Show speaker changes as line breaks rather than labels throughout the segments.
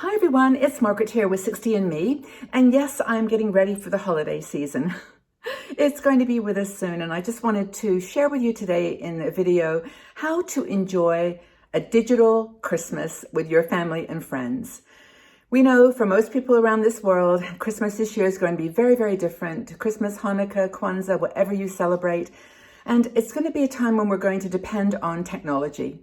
Hi everyone, it's Margaret here with 60andMe, and yes, I'm getting ready for the holiday season. It's going to be with us soon, and I just wanted to share with you today in a video how to enjoy a digital Christmas with your family and friends. We know for most people around this world, Christmas this year is going to be very, very different. Christmas, Hanukah, Kwanzaa, whatever you celebrate. And it's going to be a time when we're going to depend on technology.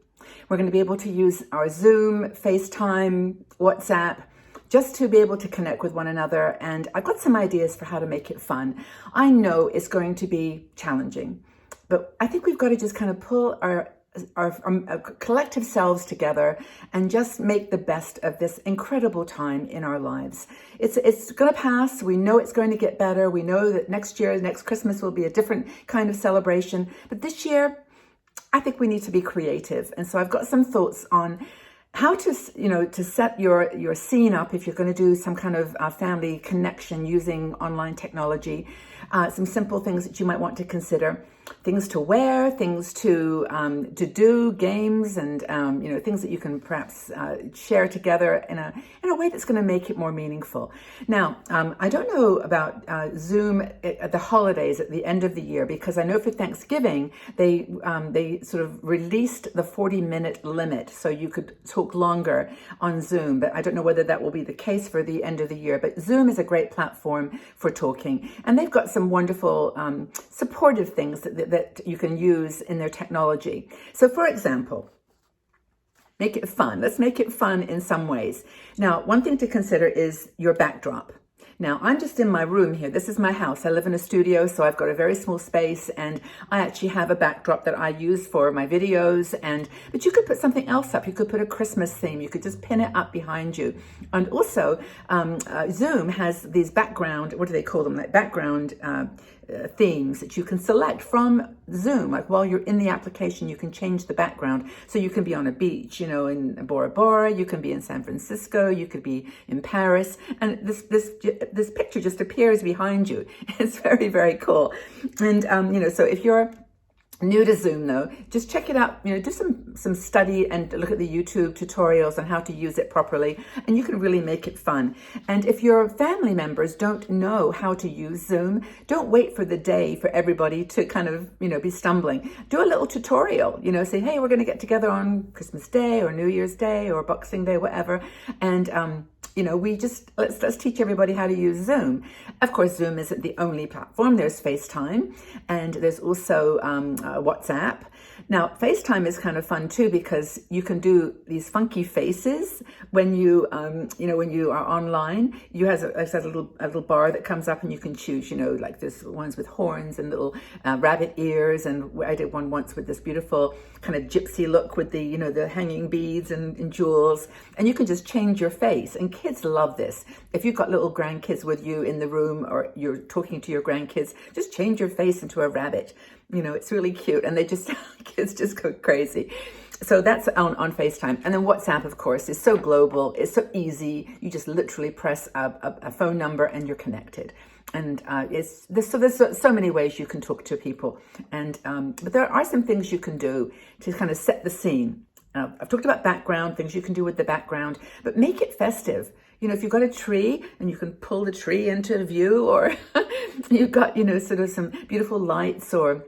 We're going to be able to use our Zoom, Facetime, WhatsApp, just to be able to connect with one another. And I've got some ideas for how to make it fun. I know it's going to be challenging, but I think we've got to just kind of pull our collective selves together and just make the best of this incredible time in our lives. It's going to pass. We know it's going to get better. We know that next Christmas will be a different kind of celebration. But this year, I think we need to be creative. And so I've got some thoughts on how to set your scene up if you're going to do some kind of family connection using online technology. Some simple things that you might want to consider. Things to wear, things to do, games, and things that you can perhaps share together in a way that's going to make it more meaningful. Now, I don't know about Zoom at the holidays at the end of the year, because I know for Thanksgiving they sort of released the 40-minute limit, so you could talk longer on Zoom. But I don't know whether that will be the case for the end of the year. But Zoom is a great platform for talking, and they've got some wonderful supportive things that you can use in their technology. So for example, make it fun. Let's make it fun in some ways. Now, one thing to consider is your backdrop. Now, I'm just in my room here. This is my house. I live in a studio, so I've got a very small space, and I actually have a backdrop that I use for my videos. But you could put something else up. You could put a Christmas theme. You could just pin it up behind you. And also, Zoom has these background, what do they call them? Like background themes that you can select from Zoom. Like while you're in the application, you can change the background. So you can be on a beach, in Bora Bora, you can be in San Francisco, you could be in Paris, and this picture just appears behind you. It's very, very cool. And so if you're new to Zoom though, just check it out, do some study and look at the YouTube tutorials on how to use it properly, and you can really make it fun. And if your family members don't know how to use Zoom, don't wait for the day for everybody to kind of, be stumbling. Do a little tutorial, say, hey, we're going to get together on Christmas Day or New Year's Day or Boxing Day, whatever. And, let's teach everybody how to use Zoom. Of course, Zoom isn't the only platform. There's Facetime, and there's also WhatsApp. Now, Facetime is kind of fun too, because you can do these funky faces when you, when you are online. You have a little bar that comes up, and you can choose, like there's ones with horns and little rabbit ears. And I did one once with this beautiful kind of gypsy look with the, the hanging beads and jewels. And you can just change your face, and kids love this. If you've got little grandkids with you in the room, or you're talking to your grandkids, just change your face into a rabbit. It's really cute, and kids just go crazy. So that's on Facetime. And then WhatsApp, of course, is so global. It's so easy. You just literally press a phone number and you're connected. And there's so many ways you can talk to people. And but there are some things you can do to kind of set the scene. I've talked about background, things you can do with the background, but make it festive. If you've got a tree and you can pull the tree into view, or you've got, sort of some beautiful lights, or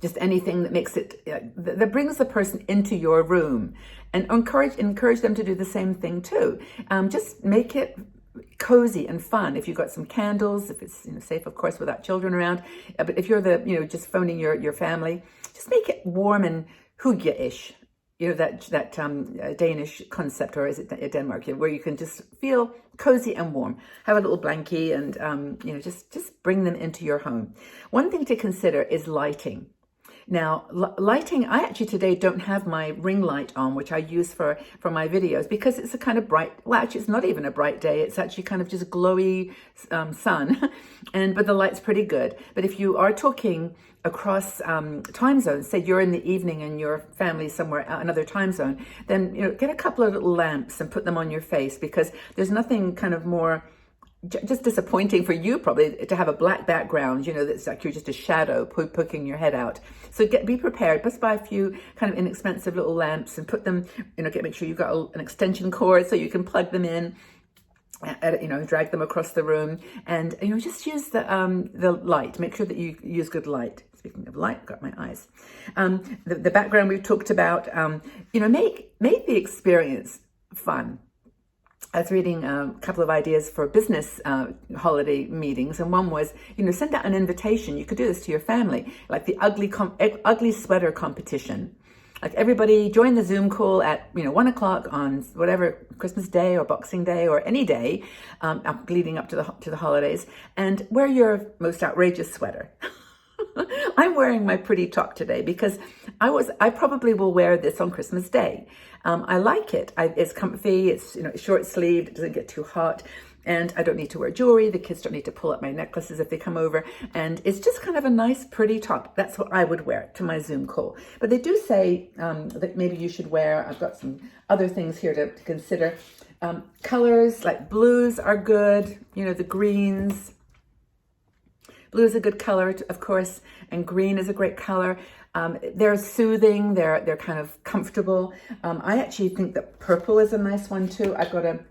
just anything that makes it, that brings the person into your room, and encourage them to do the same thing too. Just make it cozy and fun. If you've got some candles, if it's safe, of course, without children around, but if you're just phoning your family, just make it warm and hygge-ish. That Danish concept, or is it Denmark, where you can just feel cozy and warm. Have a little blankie, and just bring them into your home. One thing to consider is lighting. Now, lighting, I actually today don't have my ring light on, which I use for my videos, because it's a kind of bright, well, actually it's not even a bright day. It's actually kind of just glowy sun, but the light's pretty good. But if you are talking across time zones, say you're in the evening and your family's somewhere another time zone, then get a couple of little lamps and put them on your face, because there's nothing kind of more just disappointing for you probably to have a black background, you know, that's like you're just a shadow poking your head out. So be prepared. Just buy a few kind of inexpensive little lamps and put them, you know, make sure you've got an extension cord so you can plug them in. You know, drag them across the room, and you know, just use the light. Make sure that you use good light. Speaking of light, got my eyes. The background we've talked about. You know, make the experience fun. I was reading a couple of ideas for business holiday meetings, and one was, you know, send out an invitation. You could do this to your family, like the ugly sweater competition. Like everybody join the Zoom call at, you know, 1 o'clock on whatever, Christmas Day or Boxing Day or any day leading up to the holidays, and wear your most outrageous sweater. I'm wearing my pretty top today because I probably will wear this on Christmas Day. I like it. It's comfy. It's, you know, short sleeved. It doesn't get too hot. And I don't need to wear jewelry. The kids don't need to pull up my necklaces if they come over. And it's just kind of a nice, pretty top. That's what I would wear to my Zoom call. But they do say that maybe you should wear, I've got some other things here to consider. Colors like blues are good. You know, the greens. Blue is a good color, of course, and green is a great color. They're soothing, they're kind of comfortable. I actually think that purple is a nice one too.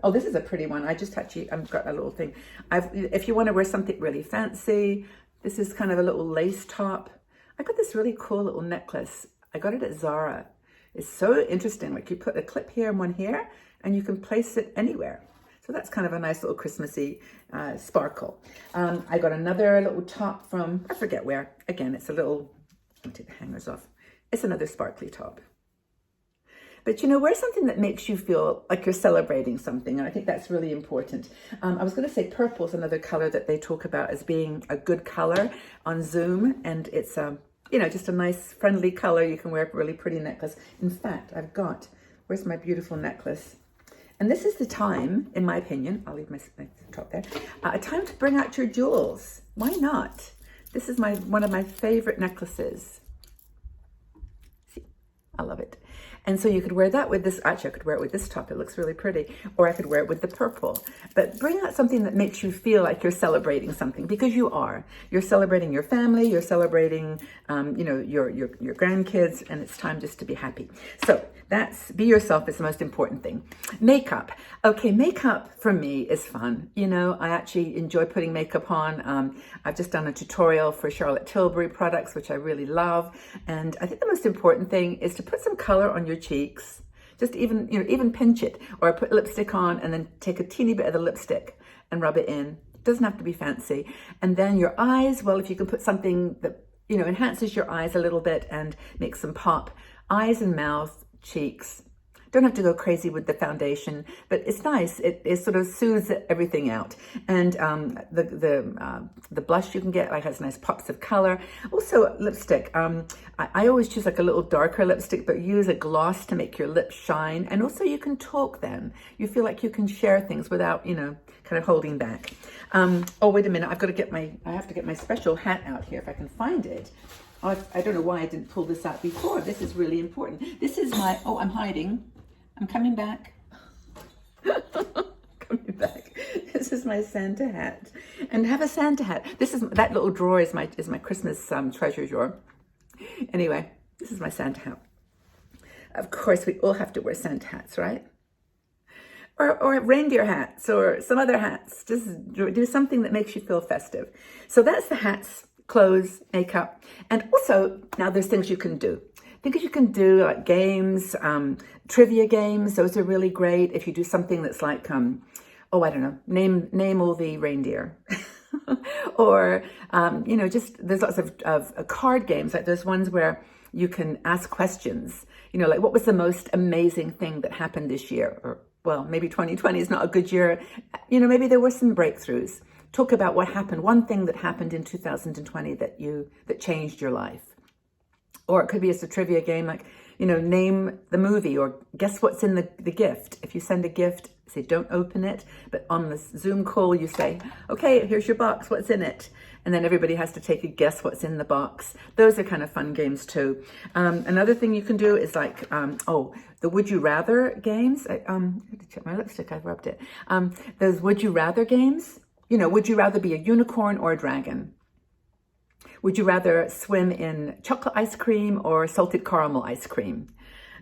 Oh, this is a pretty one. I've got a little thing. If you want to wear something really fancy, this is kind of a little lace top. I got this really cool little necklace. I got it at Zara. It's so interesting. Like you put a clip here and one here, and you can place it anywhere. So that's kind of a nice little Christmassy sparkle. I got another little top from, I forget where. Again, it's a little, I'll take the hangers off. It's another sparkly top. But, you know, wear something that makes you feel like you're celebrating something. And I think that's really important. I was going to say purple is another color that they talk about as being a good color on Zoom. And it's, you know, just a nice friendly color. You can wear a really pretty necklace. In fact, where's my beautiful necklace? And this is the time, in my opinion, I'll leave my top there, a time to bring out your jewels. Why not? This is one of my favorite necklaces. See, I love it. And so you could wear that with this. Actually, I could wear it with this top. It looks really pretty. Or I could wear it with the purple. But bring out something that makes you feel like you're celebrating something, because you are. You're celebrating your family. You're celebrating, you know, your grandkids, and it's time just to be happy. So be yourself is the most important thing. Makeup. Okay, makeup for me is fun. You know, I actually enjoy putting makeup on. I've just done a tutorial for Charlotte Tilbury products, which I really love. And I think the most important thing is to put some color on your cheeks. Just even pinch it, or put lipstick on and then take a teeny bit of the lipstick and rub it in. It doesn't have to be fancy. And then your eyes, well, if you can put something that, you know, enhances your eyes a little bit and makes them pop. Eyes and mouth, cheeks. Don't have to go crazy with the foundation, but it's nice. It sort of soothes everything out. And the blush you can get has nice pops of color. Also lipstick. I always choose like a little darker lipstick, but use a gloss to make your lips shine. And also you can talk then. You feel like you can share things without, you know, kind of holding back. Oh, wait a minute. I have to get my special hat out here if I can find it. I don't know why I didn't pull this out before. This is really important. This is I'm hiding. I'm coming back. Coming back. This is my Santa hat. And have a Santa hat. That little drawer is my Christmas treasure drawer. Anyway, this is my Santa hat. Of course, we all have to wear Santa hats, right? Or reindeer hats or some other hats. Just do something that makes you feel festive. So that's the hats, clothes, makeup. And also, now there's things you can do. Things you can do like games, trivia games. Those are really great. If you do something that's like, I don't know, name all the reindeer. Or, you know, just there's lots of card games. Like there's ones where you can ask questions, you know, like what was the most amazing thing that happened this year? Or, well, maybe 2020 is not a good year. You know, maybe there were some breakthroughs. Talk about what happened, one thing that happened in 2020 that changed your life. Or it could be as a trivia game, like, you know, name the movie or guess what's in the gift. If you send a gift, say don't open it, but on the Zoom call you say, okay, here's your box, what's in it? And then everybody has to take a guess what's in the box. Those are kind of fun games too. Another thing you can do is like, the Would You Rather games. I had to check my lipstick, I've rubbed it. Those Would You Rather games. You know, would you rather be a unicorn or a dragon? Would you rather swim in chocolate ice cream or salted caramel ice cream?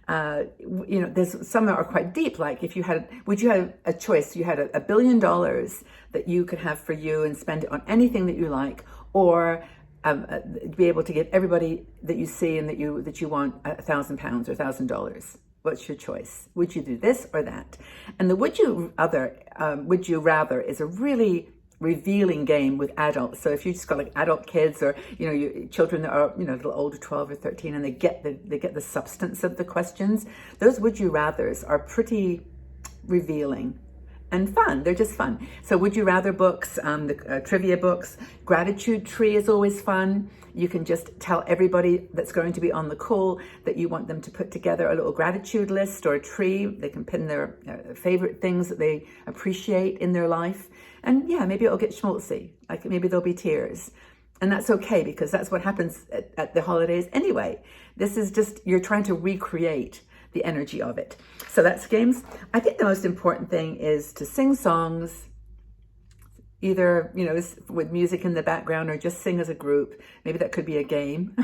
You know, there's some that are quite deep. Like if you had, would you have a choice? You had $1 billion that you could have for you and spend it on anything that you like, or be able to give everybody that you see and that you want £1,000 or $1,000. What's your choice? Would you do this or that? And the would you rather is a really revealing game with adults. So if you just got like adult kids, or you know, your children that are, you know, a little older, 12 or 13, and they get the substance of the questions, those would you rathers are pretty revealing and fun. They're just fun. So would you rather books, the trivia books, gratitude tree is always fun. You can just tell everybody that's going to be on the call that you want them to put together a little gratitude list or a tree. They can pin their favorite things that they appreciate in their life. And yeah, maybe it'll get schmaltzy. Like maybe there'll be tears. And that's okay, because that's what happens at the holidays anyway. This is just, you're trying to recreate the energy of it. So that's games. I think the most important thing is to sing songs, either, you know, with music in the background, or just sing as a group. Maybe that could be a game.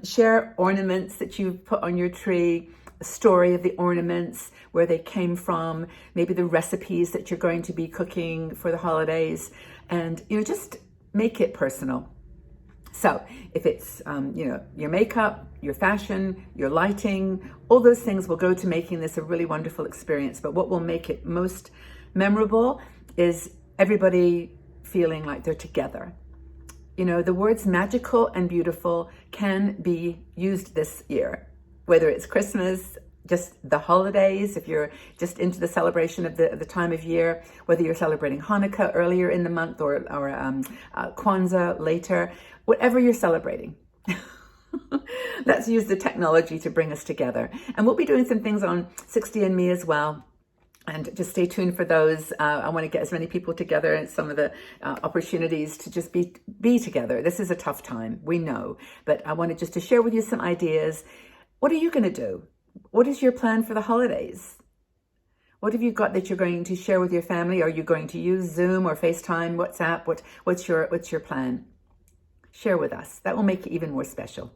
Share ornaments that you've put on your tree, a story of the ornaments, where they came from, maybe the recipes that you're going to be cooking for the holidays, and, you know, just make it personal. So if it's, you know, your makeup, your fashion, your lighting, all those things will go to making this a really wonderful experience. But what will make it most memorable is everybody feeling like they're together. You know, the words magical and beautiful can be used this year, whether it's Christmas, just the holidays, if you're just into the celebration of the time of year, whether you're celebrating Hanukah earlier in the month, or Kwanzaa later, whatever you're celebrating. Let's use the technology to bring us together. And we'll be doing some things on 60andMe as well. And just stay tuned for those. I want to get as many people together, and some of the opportunities to just be together. This is a tough time, we know, but I wanted just to share with you some ideas. What are you going to do? What is your plan for the holidays? What have you got that you're going to share with your family? Are you going to use Zoom or FaceTime, WhatsApp? What's your plan? Share with us. That will make it even more special.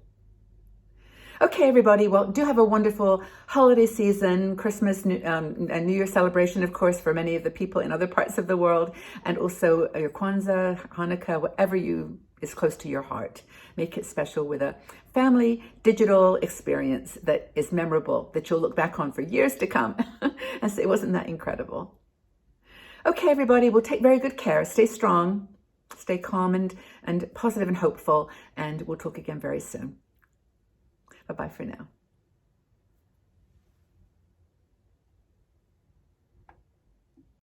Okay, everybody. Well, do have a wonderful holiday season, Christmas and New Year celebration, of course, for many of the people in other parts of the world, and also your Kwanzaa, Hanukah, whatever is close to your heart. Make it special with a family digital experience that is memorable, that you'll look back on for years to come and say, wasn't that incredible? Okay, everybody, we'll take very good care. Stay strong, stay calm and positive and hopeful, and we'll talk again very soon. Bye-bye for now.